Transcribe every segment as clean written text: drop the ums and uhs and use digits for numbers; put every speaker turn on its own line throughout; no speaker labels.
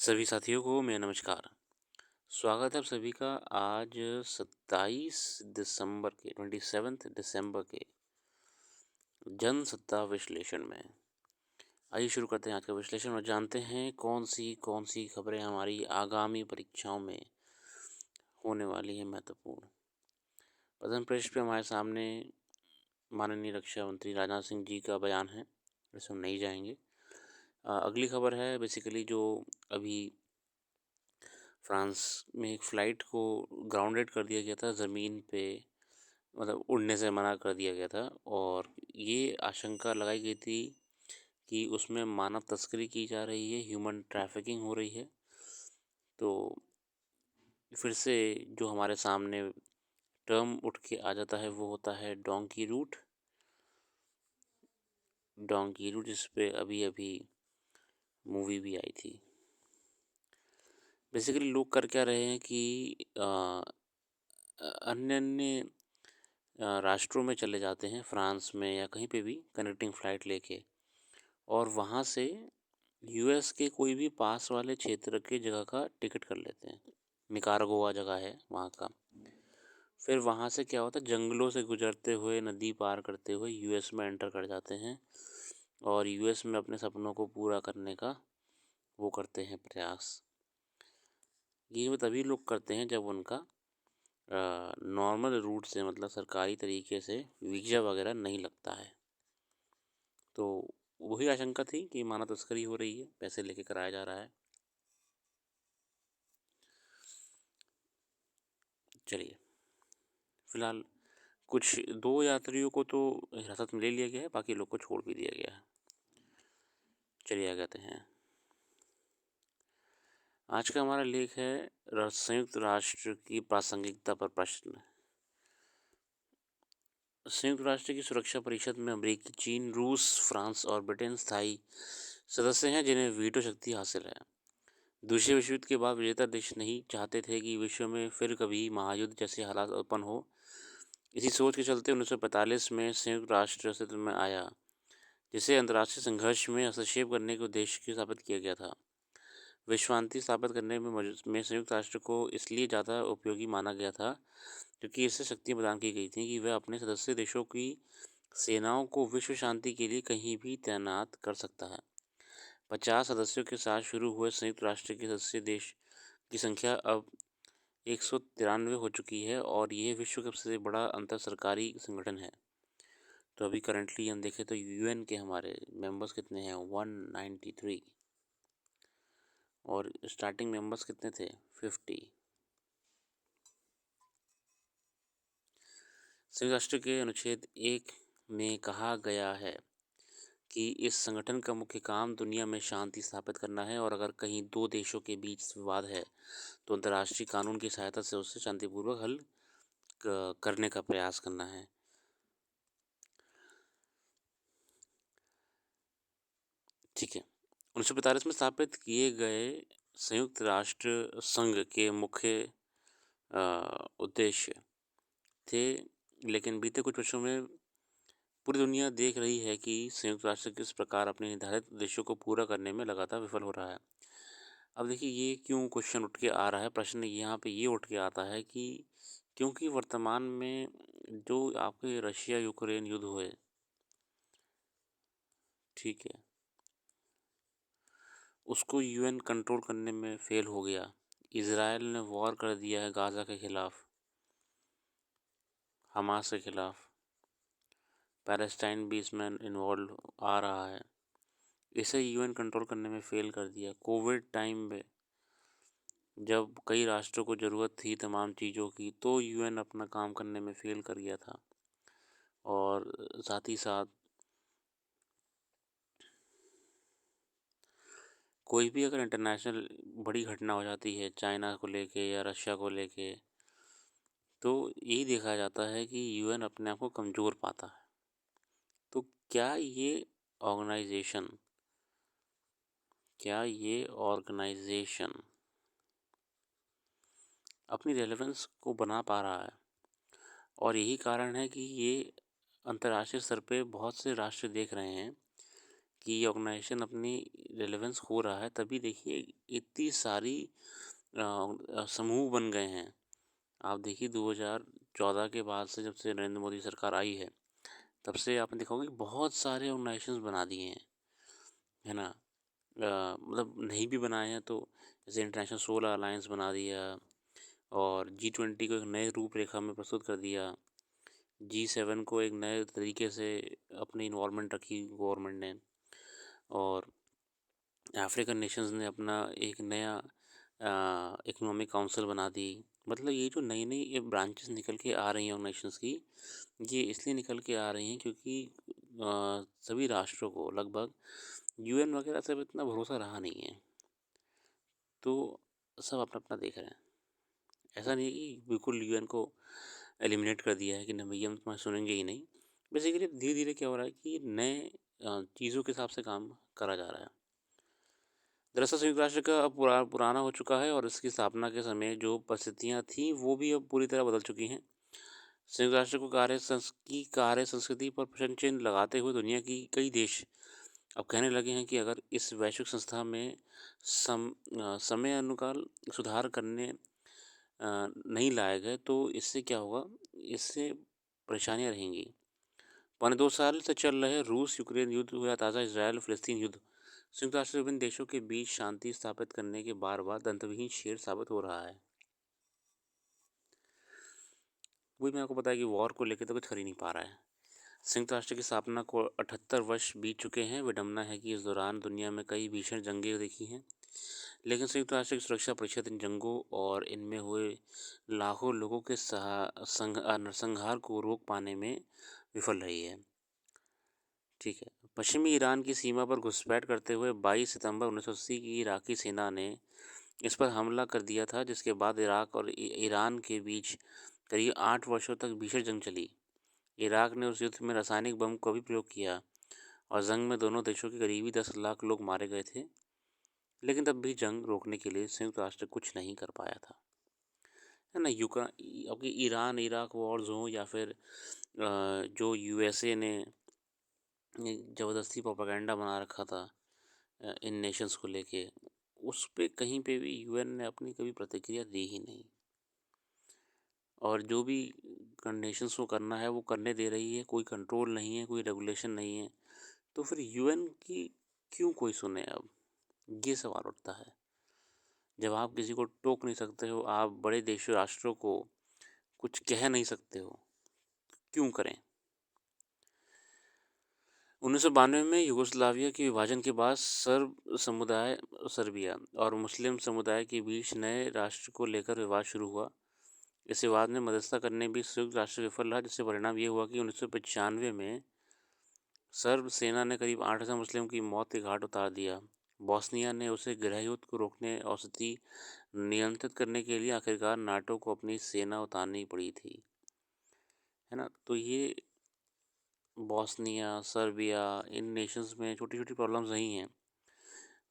सभी साथियों को मेरा नमस्कार। स्वागत है आप सभी का आज 27 दिसंबर के 27 दिसंबर के जनसत्ता विश्लेषण में। आइए शुरू करते हैं आज का विश्लेषण और जानते हैं कौन सी खबरें हमारी आगामी परीक्षाओं में होने वाली हैं महत्वपूर्ण। प्रथम पृष्ठ पे हमारे सामने माननीय रक्षा मंत्री राजनाथ सिंह जी का बयान है, इसे हम नहीं जाएंगे। अगली खबर है बेसिकली जो अभी फ्रांस में एक फ़्लाइट को ग्राउंडेड कर दिया गया था, ज़मीन पे मतलब उड़ने से मना कर दिया गया था और ये आशंका लगाई गई थी कि उसमें मानव तस्करी की जा रही है, ह्यूमन ट्रैफिकिंग हो रही है। तो फिर से जो हमारे सामने टर्म उठ के आ जाता है वो होता है डोंकी रूट जिस पे अभी अभी मूवी भी आई थी। बेसिकली लोग कर क्या रहे हैं कि अन्य अन्य राष्ट्रों में चले जाते हैं, फ्रांस में या कहीं पे भी कनेक्टिंग फ़्लाइट लेके, और वहाँ से यूएस के कोई भी पास वाले क्षेत्र की जगह का टिकट कर लेते हैं। निकारागुआ जगह है वहाँ का। फिर वहाँ से क्या होता है, जंगलों से गुजरते हुए, नदी पार करते हुए यूएस में एंटर कर जाते हैं और यूएस में अपने सपनों को पूरा करने का वो करते हैं प्रयास। ये वो तभी लोग करते हैं जब उनका नॉर्मल रूट से मतलब सरकारी तरीके से वीज़ा वगैरह नहीं लगता है। तो वही आशंका थी कि मानव तस्करी हो रही है, पैसे लेके कराया जा रहा है। चलिए, फिलहाल कुछ 2 यात्रियों को तो हिरासत में ले लिया गया है, बाकी लोग को छोड़ भी दिया गया है। चलिए आगे आते हैं। आज का हमारा लेख है संयुक्त राष्ट्र की प्रासंगिकता पर प्रश्न। संयुक्त राष्ट्र की सुरक्षा परिषद में अमेरिकी, चीन, रूस, फ्रांस और ब्रिटेन स्थायी सदस्य हैं जिन्हें वीटो शक्ति हासिल है। दूसरे विश्व युद्ध के बाद विजेता देश नहीं चाहते थे कि विश्व में फिर कभी महायुद्ध जैसे हालात उत्पन्न हो। इसी सोच के चलते 1945 में संयुक्त राष्ट्र अस्तित्व में आया, जिसे अंतर्राष्ट्रीय संघर्ष में हस्तक्षेप करने के उद्देश्य से स्थापित किया गया था। विश्व शांति स्थापित करने में संयुक्त राष्ट्र को इसलिए ज़्यादा उपयोगी माना गया था क्योंकि इससे शक्तियाँ प्रदान की गई थीं कि वह अपने सदस्य देशों की सेनाओं को विश्व शांति के लिए कहीं भी तैनात कर सकता है। 50 सदस्यों के साथ शुरू हुए संयुक्त राष्ट्र के सदस्य देश की संख्या अब 193 हो चुकी है और यह विश्व का सबसे बड़ा अंतर सरकारी संगठन है। तो अभी करंटली हम देखें तो यूएन के हमारे मेंबर्स कितने हैं, 193, और स्टार्टिंग मेंबर्स कितने थे, 50। संयुक्त राष्ट्र के अनुच्छेद 1 में कहा गया है कि इस संगठन का मुख्य काम दुनिया में शांति स्थापित करना है और अगर कहीं दो देशों के बीच विवाद है तो अंतर्राष्ट्रीय कानून की सहायता से उसे शांतिपूर्वक हल करने का प्रयास करना है। ठीक है, 1945 में स्थापित किए गए संयुक्त राष्ट्र संघ के मुख्य उद्देश्य थे, लेकिन बीते कुछ वर्षों में पूरी दुनिया देख रही है कि संयुक्त राष्ट्र किस प्रकार अपने निर्धारित उद्देश्यों को पूरा करने में लगातार विफल हो रहा है। अब देखिए ये क्यों क्वेश्चन उठ के आ रहा है, प्रश्न यहाँ पे ये उठ के आता है कि क्योंकि वर्तमान में जो आपके रशिया यूक्रेन युद्ध हुए, ठीक है, उसको यूएन कंट्रोल करने में फेल हो गया। इज़राइल ने वॉर कर दिया है गाज़ा के ख़िलाफ़, हमास के ख़िलाफ़, पैलेस्टाइन भी इसमें इन्वॉल्व आ रहा है। इसे यूएन कंट्रोल करने में फेल कर दिया। कोविड टाइम में जब कई राष्ट्रों को ज़रूरत थी तमाम चीज़ों की, तो यूएन अपना काम करने में फेल कर गया था। और साथ ही साथ कोई भी अगर इंटरनेशनल बड़ी घटना हो जाती है चाइना को लेके या रशिया को लेके, तो यही देखा जाता है कि यूएन अपने आप को कमज़ोर पाता है। तो ऑर्गेनाइजेशन क्या ये ऑर्गेनाइजेशन अपनी रेलेवेंस को बना पा रहा है? और यही कारण है कि ये अंतर्राष्ट्रीय स्तर पे बहुत से राष्ट्र देख रहे हैं कि ये ऑर्गेनाइजेशन अपनी रेलेवेंस हो रहा है, तभी देखिए इतनी सारी समूह बन गए हैं। आप देखिए 2014 के बाद से, जब से नरेंद्र मोदी सरकार आई है, तब से आपने देखा होगा कि बहुत सारे ऑर्गेनाइजेशंस बना दिए हैं, है ना। मतलब नहीं भी बनाए हैं तो जैसे इंटरनेशनल सोलर अलायंस बना दिया, और G20 को एक नए रूपरेखा में प्रस्तुत कर दिया, G7 को एक नए तरीके से अपनी इन्वॉल्वमेंट रखी गवर्नमेंट ने, और अफ्रीकन नेशंस ने अपना एक नया इकोनॉमिक काउंसिल बना दी। मतलब ये जो नई नई ये ब्रांचेस निकल के आ रही हैं ऑर्गेनाइजेशंस की, ये इसलिए निकल के आ रही हैं क्योंकि सभी राष्ट्रों को लगभग UN वगैरह सब इतना भरोसा रहा नहीं है, तो सब अपना अपना देख रहे हैं। ऐसा नहीं है कि बिल्कुल UN को एलिमिनेट कर दिया है कि नहीं भैया हम तुम्हारे सुनेंगे ही नहीं। बेसिकली धीरे धीरे क्या हो रहा है कि नए चीज़ों के हिसाब से काम करा जा रहा है। दरअसल संयुक्त राष्ट्र का अब पुराना हो चुका है, और इसकी स्थापना के समय जो परिस्थितियाँ थीं वो भी अब पूरी तरह बदल चुकी हैं। संयुक्त राष्ट्र को कार्य संस्कृति पर प्रश्न चिन्ह लगाते हुए दुनिया की कई देश अब कहने लगे हैं कि अगर इस वैश्विक संस्था में समय अनुकाल सुधार करने नहीं लाए गए तो इससे क्या होगा, इससे परेशानियां रहेंगी। पौने 2 साल से चल रहे रूस यूक्रेन युद्ध हुआ ताज़ा इसराइल फिलिस्तीन युद्ध संयुक्त राष्ट्र विभिन्न देशों के बीच शांति स्थापित करने के बार बार दंतविहीन शेर साबित हो रहा है। वही मैं आपको बताया कि वॉर को लेकर तो कुछ कर ही नहीं पा रहा है। संयुक्त राष्ट्र की स्थापना को 78 वर्ष बीत चुके हैं। विडम्बना है कि इस दौरान दुनिया में कई भीषण जंगें देखी हैं, लेकिन संयुक्त राष्ट्र की सुरक्षा परिषद इन जंगों और इनमें हुए लाखों लोगों के नरसंहार को रोक पाने में विफल रही है। ठीक है। पश्चिमी ईरान की सीमा पर घुसपैठ करते हुए 22 सितंबर 1980 की इराकी सेना ने इस पर हमला कर दिया था, जिसके बाद इराक और ईरान के बीच करीब 8 वर्षों तक भीषण जंग चली। इराक ने उस युद्ध में रासायनिक बम का भी प्रयोग किया, और जंग में दोनों देशों के करीबी 10 लाख लोग मारे गए थे। लेकिन तब भी जंग रोकने के लिए संयुक्त राष्ट्र कुछ नहीं कर पाया था, है ना। आपकी ईरान इराक वॉर्स हो, या फिर जो USA ने ज़बरदस्ती प्रोपागेंडा बना रखा था इन नेशंस को लेके, उस पे कहीं पे भी UN ने अपनी कभी प्रतिक्रिया दी ही नहीं, और जो भी कंडीशंस को करना है वो करने दे रही है। कोई कंट्रोल नहीं है, कोई रेगुलेशन नहीं है, तो फिर UN की क्यों कोई सुने अब, ये सवाल उठता है। जब आप किसी को टोक नहीं सकते हो, आप बड़े देशों राष्ट्रों को कुछ कह नहीं सकते हो, क्यों करें। 1992 में यूगोस्लाविया के विभाजन के बाद सर्बिया और मुस्लिम समुदाय के बीच नए राष्ट्र को लेकर विवाद शुरू हुआ। इस विवाद में मध्यस्थता करने भी संयुक्त राष्ट्र विफल रहा, जिससे परिणाम ये हुआ कि 1995 में सर्ब सेना ने करीब 8,000 मुस्लिम की मौत के घाट उतार दिया। बॉस्निया ने उसे गृहयुद्ध को रोकने और स्थिति नियंत्रित करने के लिए आखिरकार नाटो को अपनी सेना उतारनी पड़ी थी, है ना। तो ये बॉस्निया सर्बिया, इन नेशंस में छोटी छोटी प्रॉब्लम्स नहीं हैं,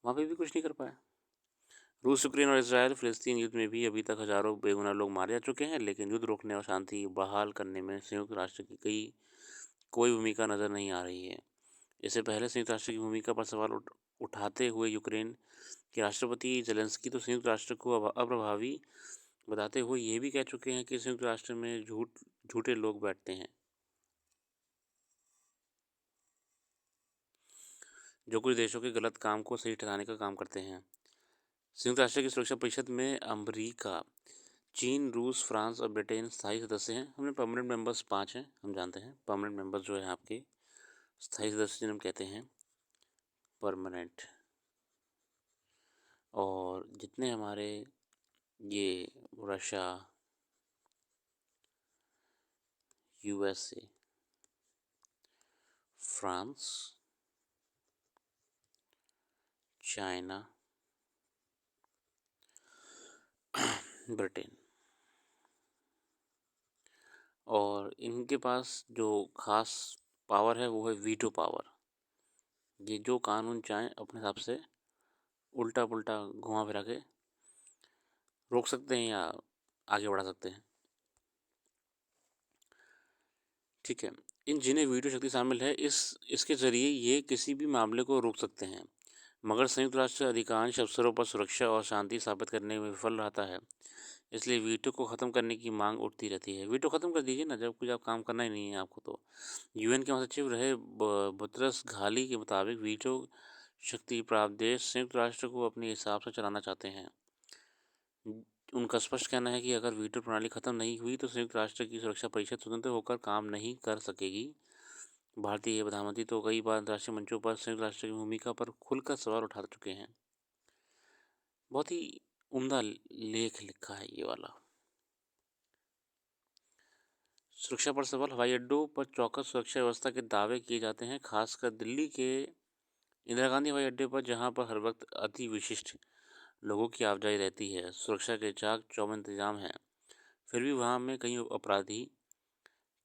वहाँ पे भी कुछ नहीं कर पाया। रूस यूक्रेन और इसराइल फिलिस्तीन युद्ध में भी अभी तक हज़ारों बेगुनाह लोग मारे जा चुके हैं, लेकिन युद्ध रोकने और शांति बहाल करने में संयुक्त राष्ट्र की कोई भूमिका नज़र नहीं आ रही है। इससे पहले संयुक्त राष्ट्र की भूमिका पर सवाल उठाते हुए यूक्रेन के राष्ट्रपति जेलेंस्की तो संयुक्त राष्ट्र को अप्रभावी बताते हुए ये भी कह चुके हैं कि संयुक्त राष्ट्र में झूठे लोग बैठते हैं, जो कुछ देशों के गलत काम को सही ठहराने का काम करते हैं। संयुक्त राष्ट्र की सुरक्षा परिषद में अमेरिका, चीन, रूस, फ्रांस और ब्रिटेन स्थायी सदस्य हैं। हमने परमानेंट मेंबर्स 5 हैं, हम जानते हैं। परमानेंट मेंबर्स जो है आपके स्थायी सदस्य जिन्हें हम कहते हैं परमानेंट। और जितने हमारे ये Russia, USA, France, China, Britain, और इनके पास जो खास पावर है वो है वीटो पावर। ये जो कानून चाहें अपने हिसाब से उल्टा पुल्टा घुमा फिरा के रोक सकते हैं या आगे बढ़ा सकते हैं। ठीक है। इन जिन्हें वीटो शक्ति शामिल है इसके ज़रिए ये किसी भी मामले को रोक सकते हैं, मगर संयुक्त राष्ट्र अधिकांश अवसरों पर सुरक्षा और शांति स्थापित करने में विफल रहता है। इसलिए वीटो को ख़त्म करने की मांग उठती रहती है। वीटो ख़त्म कर दीजिए ना, जब कुछ आप काम करना ही नहीं है आपको तो। यूएन के महासचिव रहे बुतरस घाली के मुताबिक वीटो शक्ति प्राप्त देश संयुक्त राष्ट्र को अपने हिसाब से चलाना चाहते हैं। उनका स्पष्ट कहना है कि अगर वीटो प्रणाली खत्म नहीं हुई तो संयुक्त राष्ट्र की सुरक्षा परिषद स्वतंत्र होकर काम नहीं कर सकेगी। भारतीय प्रधानमंत्री तो कई बार अंतर्राष्ट्रीय मंचों पर संयुक्त राष्ट्र की भूमिका पर खुलकर सवाल उठा चुके हैं। बहुत ही उम्दा लेख लिखा है ये वाला। सुरक्षा पर सवाल। हवाई अड्डों पर चौकस सुरक्षा व्यवस्था के दावे किए जाते हैं, खासकर दिल्ली के इंदिरा गांधी हवाई अड्डे पर, जहां पर हर वक्त अति विशिष्ट लोगों की आवाजाही रहती है। सुरक्षा के चाक चौबंद इंतजाम है, फिर भी वहां में कई अपराधी,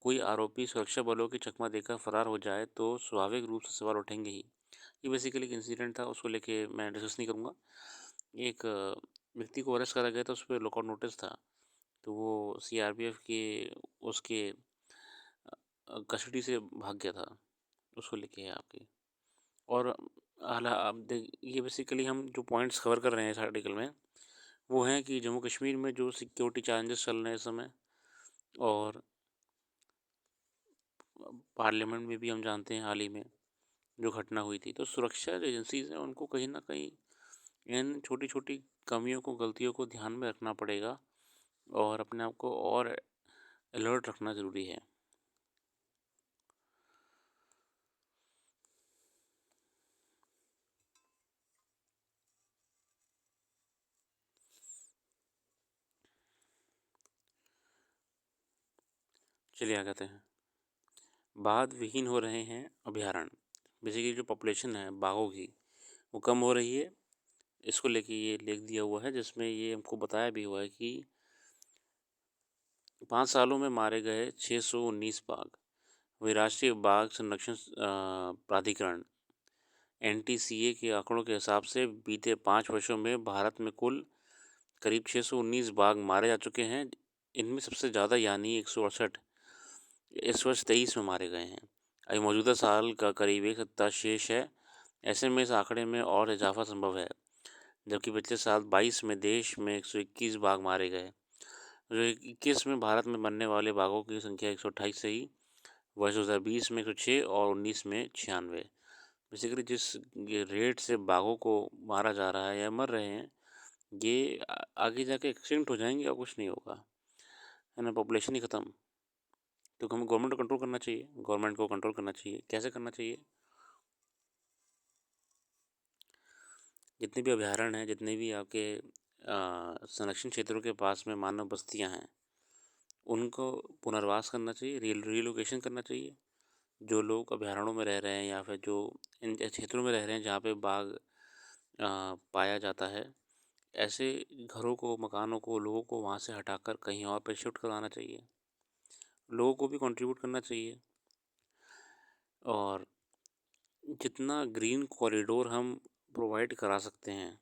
कोई आरोपी सुरक्षा बलों की चकमा देकर फरार हो जाए तो स्वाभाविक रूप से सवाल उठेंगे ही। ये बेसिकली एक इंसिडेंट था, उसको लेके मैं डिस्कस नहीं करूँगा। एक व्यक्ति को अरेस्ट करा गया था, उस पर लुकआउट नोटिस था, तो वो सीआरपीएफ के उसके कस्टडी से भाग गया था, उसको लेके है आपकी। और हालां आप देख, ये बेसिकली हम जो पॉइंट्स कवर कर रहे हैं इस आर्टिकल में वो हैं कि जम्मू कश्मीर में जो सिक्योरिटी चैलेंजेस चल रहे हैं इस समय, और पार्लियामेंट में भी हम जानते हैं हाल ही में जो घटना हुई थी, तो सुरक्षा एजेंसीज हैं उनको कहीं ना कहीं इन छोटी छोटी कमियों को, गलतियों को ध्यान में रखना पड़ेगा और अपने आप को और अलर्ट रखना ज़रूरी है। चलिए आगे आते हैं। बाघ विहीन हो रहे हैं अभयारण्य। बेसिकली जो पॉपुलेशन है बाघों की वो कम हो रही है, इसको लेके ये लेख दिया हुआ है, जिसमें ये हमको बताया भी हुआ है कि 5 सालों में मारे गए 619 बाघ। वही राष्ट्रीय बाघ संरक्षण प्राधिकरण एनटीसीए के आंकड़ों के हिसाब से बीते 5 वर्षों में भारत में कुल करीब 619 बाघ मारे जा चुके हैं। इनमें सबसे ज़्यादा यानी 168 इस वर्ष 23 में मारे गए हैं। अभी मौजूदा साल का करीब एक सप्ताह शेष है, ऐसे में इस आंकड़े में और इजाफा संभव है। जबकि पिछले साल 22 में देश में 121 बाघ मारे गए, जो 21 में भारत में मरने वाले बाघों की संख्या 128 से ही वर्ष 2020 में 106 और 19 में 96। बेसिकली जिस रेट से बाघों को मारा जा रहा है या मर रहे हैं, ये आगे जाके एक्सटिंक्ट हो जाएंगे और कुछ नहीं होगा, है ना। पॉपुलेशन ही ख़त्म। तो हमें गवर्नमेंट को कंट्रोल करना चाहिए, गवर्नमेंट को कंट्रोल करना चाहिए। कैसे करना चाहिए? जितने भी अभयारण्य हैं, जितने भी आपके संरक्षण क्षेत्रों के पास में मानव बस्तियां हैं, उनको पुनर्वास करना चाहिए, रीलोकेशन करना चाहिए। जो लोग अभयारण्यों में रह रहे हैं या फिर जो इन क्षेत्रों में रह रहे हैं जहाँ पे बाघ पाया जाता है, ऐसे घरों को, मकानों को, लोगों को वहाँ से हटाकर कहीं और पे शिफ्ट करवाना चाहिए। लोगों को भी कंट्रीब्यूट करना चाहिए, और जितना ग्रीन कॉरिडोर हम प्रोवाइड करा सकते हैं,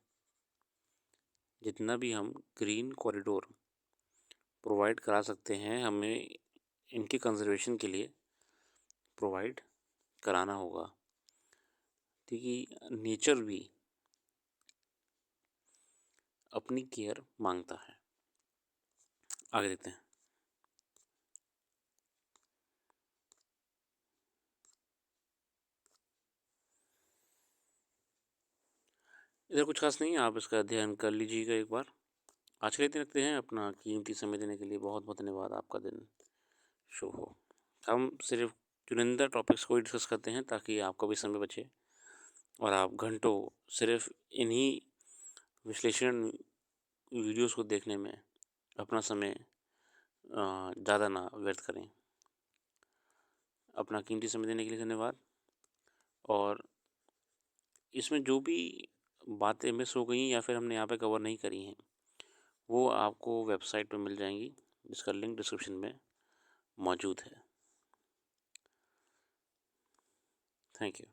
जितना भी हम ग्रीन कॉरिडोर प्रोवाइड करा सकते हैं, हमें इनके कंजर्वेशन के लिए प्रोवाइड कराना होगा, क्योंकि नेचर भी अपनी केयर मांगता है। आगे देखते हैं। इधर कुछ खास नहीं है, आप इसका अध्ययन कर लीजिएगा एक बार। आज के लिए इतना रखते हैं। अपना कीमती समय देने के लिए बहुत बहुत धन्यवाद। आपका दिन शुभ हो। हम सिर्फ चुनिंदा टॉपिक्स को ही डिस्कस करते हैं ताकि आपका भी समय बचे और आप घंटों सिर्फ इन्हीं विश्लेषण वीडियोस को देखने में अपना समय ज़्यादा ना व्यर्थ करें। अपना कीमती समय देने के लिए धन्यवाद। और इसमें जो भी बातें मिस हो गई या फिर हमने यहाँ पे कवर नहीं करी हैं, वो आपको वेबसाइट पे मिल जाएंगी, जिसका लिंक डिस्क्रिप्शन में मौजूद है। Thank you.